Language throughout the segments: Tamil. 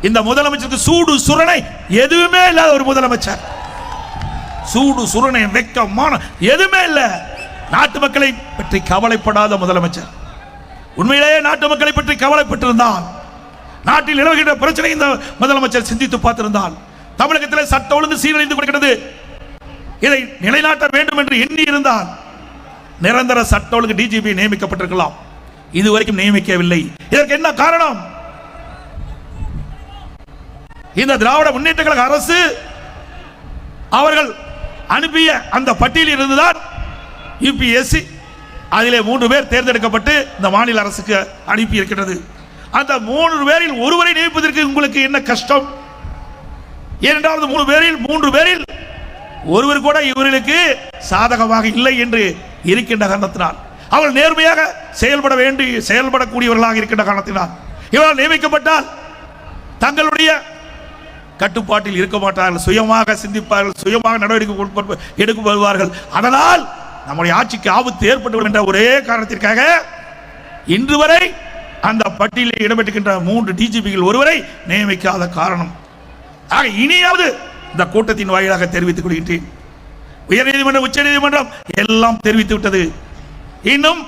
இந்த முதலமைச்சருக்கு சூடு சுரணை எதுவுமே இல்லாத ஒரு முதலமைச்சர். சூடு சுரணை வெக்கமான எதுவுமே இல்ல. நாட்டு மக்களை பற்றி கவலைப்படாத முதலமைச்சர். உண்மையிலேயே நாட்டு மக்களை பற்றி கவலைப்பட்டிருந்தால், நாட்டில் நிலவுகின்ற பிரச்சனை இந்த முதலமைச்சர் சிந்தித்து பார்த்திருந்தால், தமிழகத்தில் சட்ட ஒழுங்கு சீரழிந்து கொடுக்கிறது, இதை நிலைநாட்ட வேண்டும் என்று எண்ணி இருந்தால் நிரந்தர சட்ட ஒழுங்கு டிஜிபி நியமிக்கப்பட்டிருக்கலாம். இதுவரைக்கும் நியமிக்கவில்லை. இதற்கு என்ன காரணம்? இந்த திராவிட முன்னேற்ற கழக அரசு அவர்கள் அனுப்பிய அந்த பட்டியலில் இருந்துதான் யுபிஎஸ்சி அதிலே 3 பேர் தேர்ந்தெடுக்கப்பட்டு இந்த மாநில அரசுக்கு அனுப்பி இருக்கிறது. அந்த 3 பேரில் ஒருவரை நியமிப்பதற்கு உங்களுக்கு என்ன கஷ்டம்? ஏனென்றால் 3 பேரில் ஒருவர் கூட இவர்களுக்கு சாதகமாக இல்லை என்று இருக்கின்ற காரணத்தினால், அவர்கள் நேர்மையாக செயல்படக்கூடியவர்களாக இருக்கின்ற காரணத்தினால் இவர்கள் நியமிக்கப்பட்டால் தங்களுடைய கட்டுப்பாட்டில் இருக்க மாட்டார்கள், சுயமாக சிந்திப்பார்கள், சுயமாக நடவடிக்கை எடுக்கப்படுவார்கள். அதனால் நம்முடைய ஆட்சிக்கு ஆபத்து ஏற்பட்டு என்ற ஒரே காரணத்திற்காக இன்று வரை அந்த பட்டியலில் இடம்பெற்றிருக்கின்ற 3 டிஜிபிகள் ஒருவரை நியமிக்காத காரணம். ஆக இனியாவது இந்த கூட்டத்தின் வாயிலாக தெரிவித்துக் கொள்கின்றேன், உயர்நீதிமன்றம் உச்ச நீதிமன்றம் எல்லாம் தெரிவித்து விட்டது. இன்னும்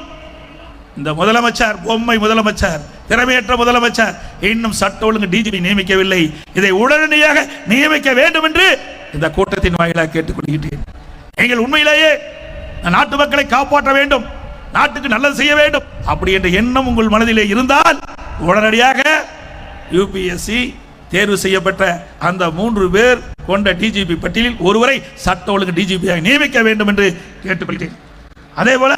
இந்த முதலமைச்சர், பொம்மை முதலமைச்சர், திறமையற்ற முதலமைச்சர் இன்னும் சட்ட ஒழுங்கு டிஜிபி நியமிக்கவில்லை. இதை உடனடியாக நியமிக்க வேண்டும் என்று இந்த கூட்டத்தின் வாயிலாக கேட்டுக்கொள்கின்றேன். நீங்கள் உண்மையிலேயே நாட்டு மக்களை காப்பாற்ற வேண்டும், நாட்டுக்கு நல்லது செய்ய வேண்டும் அப்படி என்ற எண்ணம் உங்கள் மனதிலே இருந்தால் உடனடியாக யுபிஎஸ்சி தேர்வு செய்யப்பட்ட அந்த 3 பேர் கொண்ட டிஜிபி பட்டியலில் ஒருவரை சட்ட ஒழுங்கு டிஜிபியாக நியமிக்க வேண்டும் என்று கேட்டுக்கொள்கிறேன். அதே போல